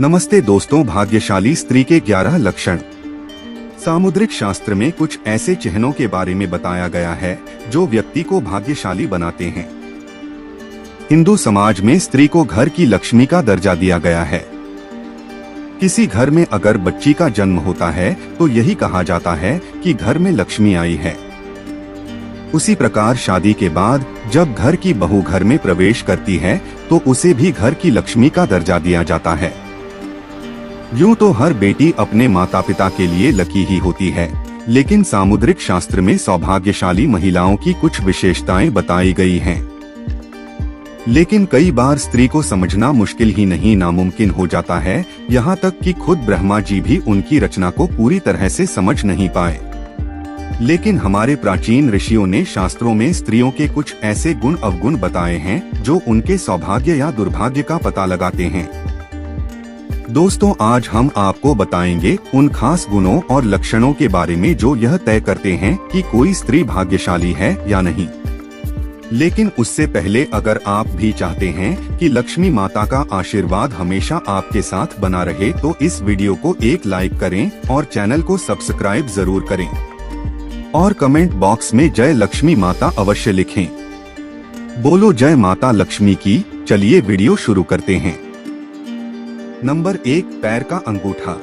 नमस्ते दोस्तों, भाग्यशाली स्त्री के 11 लक्षण। सामुद्रिक शास्त्र में कुछ ऐसे चिन्हों के बारे में बताया गया है जो व्यक्ति को भाग्यशाली बनाते हैं। हिंदू समाज में स्त्री को घर की लक्ष्मी का दर्जा दिया गया है। किसी घर में अगर बच्ची का जन्म होता है तो यही कहा जाता है कि घर में लक्ष्मी आई है। उसी प्रकार शादी के बाद जब घर की बहू घर में प्रवेश करती है तो उसे भी घर की लक्ष्मी का दर्जा दिया जाता है। यूं तो हर बेटी अपने माता पिता के लिए लकी ही होती है, लेकिन सामुद्रिक शास्त्र में सौभाग्यशाली महिलाओं की कुछ विशेषताएं बताई गई हैं। लेकिन कई बार स्त्री को समझना मुश्किल ही नहीं नामुमकिन हो जाता है, यहाँ तक कि खुद ब्रह्मा जी भी उनकी रचना को पूरी तरह से समझ नहीं पाए। लेकिन हमारे प्राचीन ऋषियों ने शास्त्रों में स्त्रियों के कुछ ऐसे गुण अवगुण बताए हैं जो उनके सौभाग्य या दुर्भाग्य का पता लगाते हैं। दोस्तों, आज हम आपको बताएंगे उन खास गुणों और लक्षणों के बारे में जो यह तय करते हैं कि कोई स्त्री भाग्यशाली है या नहीं। लेकिन उससे पहले अगर आप भी चाहते हैं कि लक्ष्मी माता का आशीर्वाद हमेशा आपके साथ बना रहे तो इस वीडियो को एक लाइक करें और चैनल को सब्सक्राइब जरूर करें और कमेंट बॉक्स में जय लक्ष्मी माता अवश्य लिखें। बोलो जय माता लक्ष्मी की। चलिए वीडियो शुरू करते हैं। नंबर 1, पैर का अंगूठा।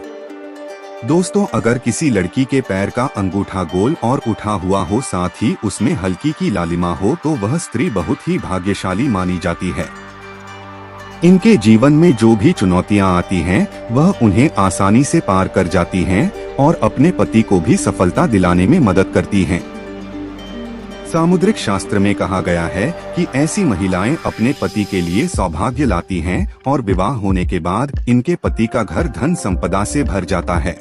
दोस्तों, अगर किसी लड़की के पैर का अंगूठा गोल और उठा हुआ हो, साथ ही उसमें हल्की की लालिमा हो, तो वह स्त्री बहुत ही भाग्यशाली मानी जाती है। इनके जीवन में जो भी चुनौतियां आती हैं, वह उन्हें आसानी से पार कर जाती हैं और अपने पति को भी सफलता दिलाने में मदद करती हैं। सामुद्रिक शास्त्र में कहा गया है कि ऐसी महिलाएं अपने पति के लिए सौभाग्य लाती हैं और विवाह होने के बाद इनके पति का घर धन संपदा से भर जाता है।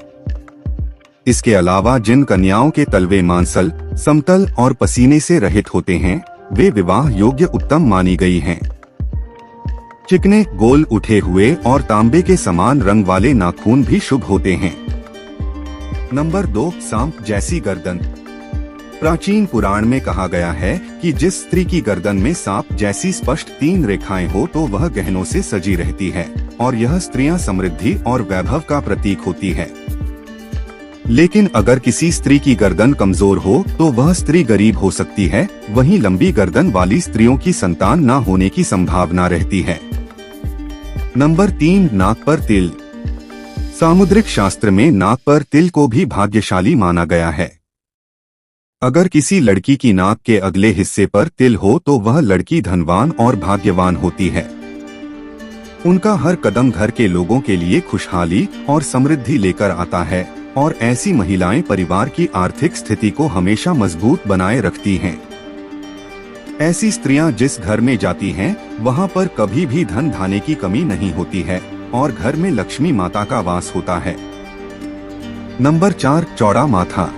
इसके अलावा जिन कन्याओं के तलवे मांसल, समतल और पसीने से रहित होते हैं, वे विवाह योग्य उत्तम मानी गई हैं। चिकने, गोल उठे हुए और तांबे के समान रंग वाले नाखून भी शुभ होते हैं। नंबर 2, सांप जैसी गर्दन। प्राचीन पुराण में कहा गया है कि जिस स्त्री की गर्दन में सांप जैसी स्पष्ट 3 रेखाएं हो तो वह गहनों से सजी रहती है और यह स्त्रियां समृद्धि और वैभव का प्रतीक होती है। लेकिन अगर किसी स्त्री की गर्दन कमजोर हो तो वह स्त्री गरीब हो सकती है। वहीं लंबी गर्दन वाली स्त्रियों की संतान न होने की संभावना रहती है। नंबर 3, नाक पर तिल। सामुद्रिक शास्त्र में नाक पर तिल को भी भाग्यशाली माना गया है। अगर किसी लड़की की नाक के अगले हिस्से पर तिल हो तो वह लड़की धनवान और भाग्यवान होती है। उनका हर कदम घर के लोगों के लिए खुशहाली और समृद्धि लेकर आता है और ऐसी महिलाएं परिवार की आर्थिक स्थिति को हमेशा मजबूत बनाए रखती हैं। ऐसी स्त्रियां जिस घर में जाती हैं, वहां पर कभी भी धन धान्य की कमी नहीं होती है और घर में लक्ष्मी माता का वास होता है। नंबर 4, चौड़ा माथा।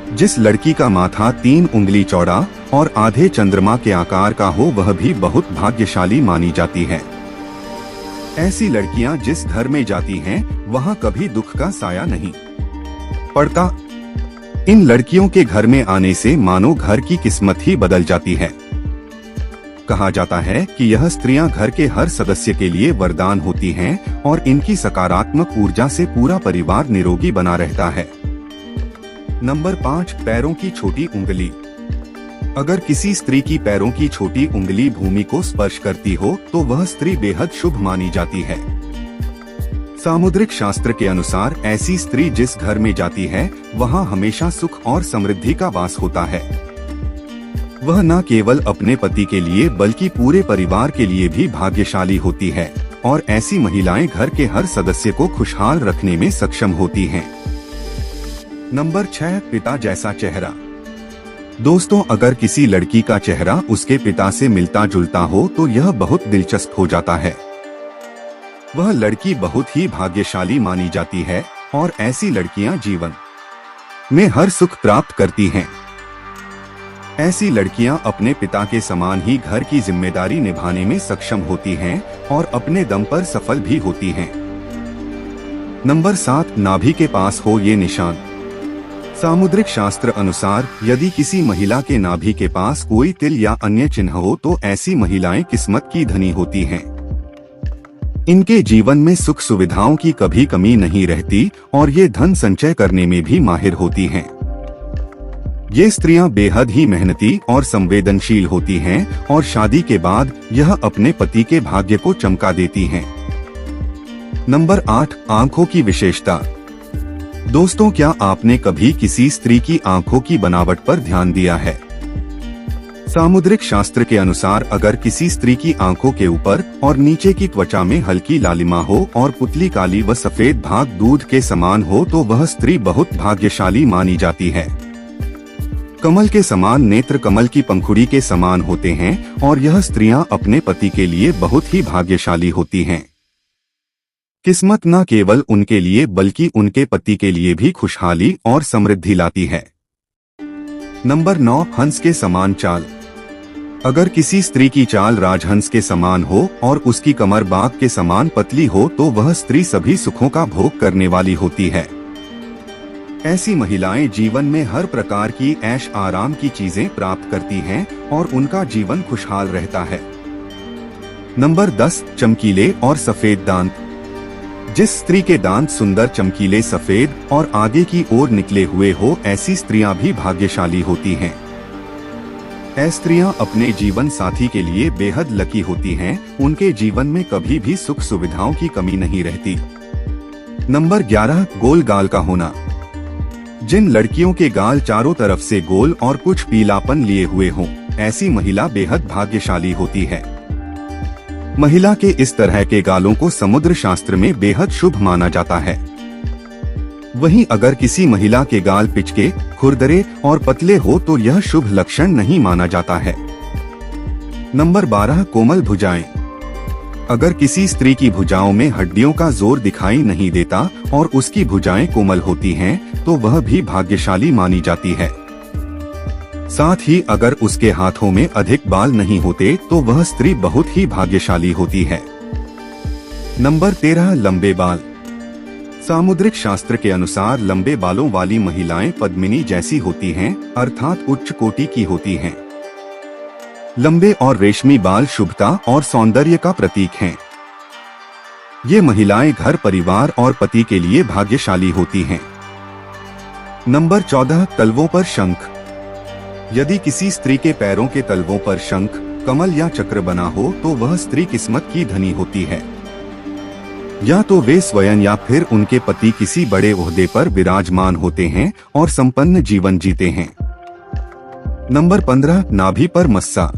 जिस लड़की का माथा 3 उंगली चौड़ा और आधे चंद्रमा के आकार का हो, वह भी बहुत भाग्यशाली मानी जाती है। ऐसी लड़कियां जिस घर में जाती हैं, वहां कभी दुख का साया नहीं पड़ता। इन लड़कियों के घर में आने से मानो घर की किस्मत ही बदल जाती है। कहा जाता है कि यह स्त्रियां घर के हर सदस्य के लिए वरदान होती हैं और इनकी सकारात्मक ऊर्जा से पूरा परिवार निरोगी बना रहता है। नंबर 5, पैरों की छोटी उंगली। अगर किसी स्त्री की पैरों की छोटी उंगली भूमि को स्पर्श करती हो तो वह स्त्री बेहद शुभ मानी जाती है। सामुद्रिक शास्त्र के अनुसार ऐसी स्त्री जिस घर में जाती है, वहां हमेशा सुख और समृद्धि का वास होता है। वह न केवल अपने पति के लिए बल्कि पूरे परिवार के लिए भी भाग्यशाली होती है और ऐसी महिलाएं घर के हर सदस्य को खुशहाल रखने में सक्षम होती हैं। नंबर 6, पिता जैसा चेहरा। दोस्तों, अगर किसी लड़की का चेहरा उसके पिता से मिलता जुलता हो तो यह बहुत दिलचस्प हो जाता है। वह लड़की बहुत ही भाग्यशाली मानी जाती है और ऐसी लड़कियां जीवन में हर सुख प्राप्त करती हैं। ऐसी लड़कियां अपने पिता के समान ही घर की जिम्मेदारी निभाने में सक्षम होती हैं और अपने दम पर सफल भी होती हैं। नंबर 7, नाभि के पास हो ये निशान। सामुद्रिक शास्त्र अनुसार यदि किसी महिला के नाभि के पास कोई तिल या अन्य चिन्ह हो तो ऐसी महिलाएं किस्मत की धनी होती हैं। इनके जीवन में सुख सुविधाओं की कभी कमी नहीं रहती और ये धन संचय करने में भी माहिर होती हैं। ये स्त्रियां बेहद ही मेहनती और संवेदनशील होती हैं और शादी के बाद यह अपने पति के भाग्य को चमका देती हैं। नंबर 8, आंखों की विशेषता। दोस्तों, क्या आपने कभी किसी स्त्री की आंखों की बनावट पर ध्यान दिया है? सामुद्रिक शास्त्र के अनुसार अगर किसी स्त्री की आंखों के ऊपर और नीचे की त्वचा में हल्की लालिमा हो और पुतली काली व सफेद भाग दूध के समान हो तो वह स्त्री बहुत भाग्यशाली मानी जाती है। कमल के समान नेत्र कमल की पंखुड़ी के समान होते हैं और यह स्त्रियां अपने पति के लिए बहुत ही भाग्यशाली होती हैं। किस्मत न केवल उनके लिए बल्कि उनके पति के लिए भी खुशहाली और समृद्धि लाती है। नंबर 9, हंस के समान चाल। अगर किसी स्त्री की चाल राजहंस के समान हो और उसकी कमर बाघ के समान पतली हो तो वह स्त्री सभी सुखों का भोग करने वाली होती है। ऐसी महिलाएं जीवन में हर प्रकार की ऐश आराम की चीजें प्राप्त करती हैं और उनका जीवन खुशहाल रहता है। नंबर 10, चमकीले और सफेद दांत। जिस स्त्री के दांत सुंदर चमकीले सफेद और आगे की ओर निकले हुए हो ऐसी स्त्रियां भी भाग्यशाली होती हैं। ऐसी स्त्रियां अपने जीवन साथी के लिए बेहद लकी होती हैं। उनके जीवन में कभी भी सुख सुविधाओं की कमी नहीं रहती। नंबर 11, गोल गाल का होना। जिन लड़कियों के गाल चारों तरफ से गोल और कुछ पीलापन लिए हुए हों, ऐसी महिला बेहद भाग्यशाली होती है। महिला के इस तरह के गालों को समुद्र शास्त्र में बेहद शुभ माना जाता है। वहीं अगर किसी महिला के गाल पिचके, खुरदरे और पतले हो तो यह शुभ लक्षण नहीं माना जाता है। नंबर 12, कोमल भुजाएं। अगर किसी स्त्री की भुजाओं में हड्डियों का जोर दिखाई नहीं देता और उसकी भुजाएं कोमल होती हैं, तो वह भी भाग्यशाली मानी जाती है। साथ ही अगर उसके हाथों में अधिक बाल नहीं होते तो वह स्त्री बहुत ही भाग्यशाली होती है। नंबर 13, लंबे बाल। सामुद्रिक शास्त्र के अनुसार लंबे बालों वाली महिलाएं पद्मिनी जैसी होती हैं, अर्थात उच्च कोटि की होती हैं। लंबे और रेशमी बाल शुभता और सौंदर्य का प्रतीक हैं। ये महिलाएं घर, परिवार और पति के लिए भाग्यशाली होती हैं। नंबर 14, तलवों पर शंख। यदि किसी स्त्री के पैरों के तलवों पर शंख, कमल या चक्र बना हो तो वह स्त्री किस्मत की धनी होती है। या तो वे स्वयं या फिर उनके पति किसी बड़े ओहदे पर विराजमान होते हैं और संपन्न जीवन जीते हैं। नंबर 15, नाभि पर मस्सा।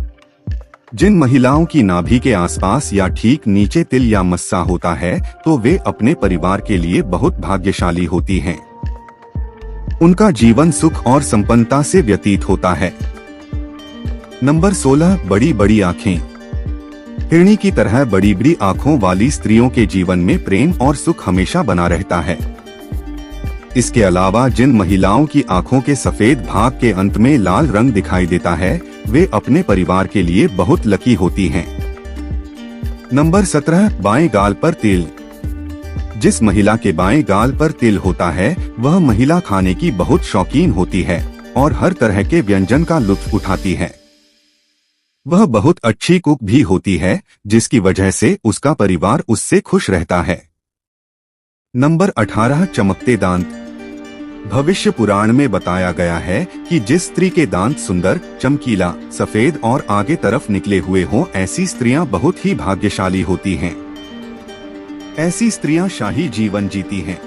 जिन महिलाओं की नाभि के आसपास या ठीक नीचे तिल या मस्सा होता है तो वे अपने परिवार के लिए बहुत भाग्यशाली होती हैं। उनका जीवन सुख और संपन्नता से व्यतीत होता है। नंबर 16, बड़ी बड़ी आँखें। हिरणी की तरह बड़ी बड़ी आँखों वाली स्त्रियों के जीवन में प्रेम और सुख हमेशा बना रहता है। इसके अलावा जिन महिलाओं की आँखों के सफेद भाग के अंत में लाल रंग दिखाई देता है वे अपने परिवार के लिए बहुत लकी होती हैं। नंबर 17, बाएं गाल पर तिल। जिस महिला के बाएं गाल पर तिल होता है वह महिला खाने की बहुत शौकीन होती है और हर तरह के व्यंजन का लुत्फ उठाती है। वह बहुत अच्छी कुक भी होती है जिसकी वजह से उसका परिवार उससे खुश रहता है। नंबर 18, चमकते दांत। भविष्य पुराण में बताया गया है कि जिस स्त्री के दांत सुंदर, चमकीला, सफेद और आगे तरफ निकले हुए हों ऐसी स्त्रियां बहुत ही भाग्यशाली होती हैं। ऐसी स्त्रियां शाही जीवन जीती हैं।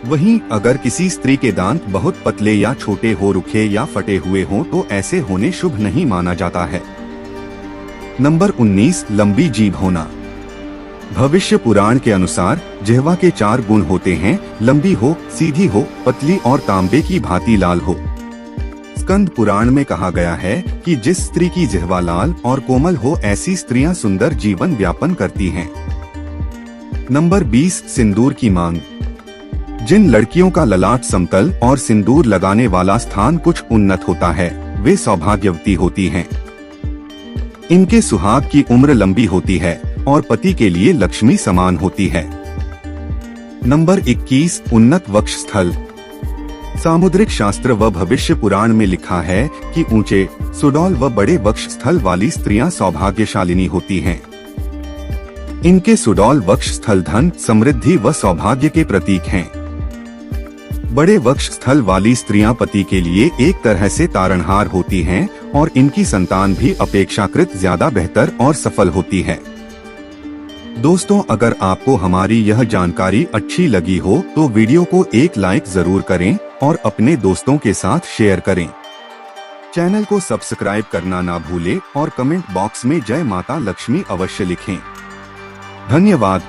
वहीं अगर किसी स्त्री के दांत बहुत पतले या छोटे हो, रुखे या फटे हुए हों तो ऐसे होने शुभ नहीं माना जाता है। नंबर 19, लंबी जीभ होना। भविष्य पुराण के अनुसार जिह्वा के 4 गुण होते हैं, लंबी हो, सीधी हो, पतली और तांबे की भांति लाल हो। स्कंद पुराण में कहा गया है कि जिस स्त्री की जिह्वा लाल और कोमल हो ऐसी स्त्रियां सुंदर जीवन व्यापन करती हैं। नंबर 20, सिंदूर की मांग। जिन लड़कियों का ललाट समतल और सिंदूर लगाने वाला स्थान कुछ उन्नत होता है वे सौभाग्यवती होती हैं। इनके सुहाग की उम्र लंबी होती है और पति के लिए लक्ष्मी समान होती है। नंबर 21, उन्नत वक्ष स्थल। सामुद्रिक शास्त्र व भविष्य पुराण में लिखा है कि ऊंचे, सुडौल व बड़े वक्ष स्थल वाली स्त्रियां सौभाग्यशालिनी होती हैं। इनके सुडौल वक्ष स्थल धन, समृद्धि व सौभाग्य के प्रतीक हैं। बड़े वक्ष स्थल वाली स्त्रियां पति के लिए एक तरह से तारणहार होती हैं और इनकी संतान भी अपेक्षाकृत ज्यादा बेहतर और सफल होती है। दोस्तों, अगर आपको हमारी यह जानकारी अच्छी लगी हो तो वीडियो को एक लाइक जरूर करें और अपने दोस्तों के साथ शेयर करें। चैनल को सब्सक्राइब करना ना भूलें और कमेंट बॉक्स में जय माता लक्ष्मी अवश्य लिखें। धन्यवाद।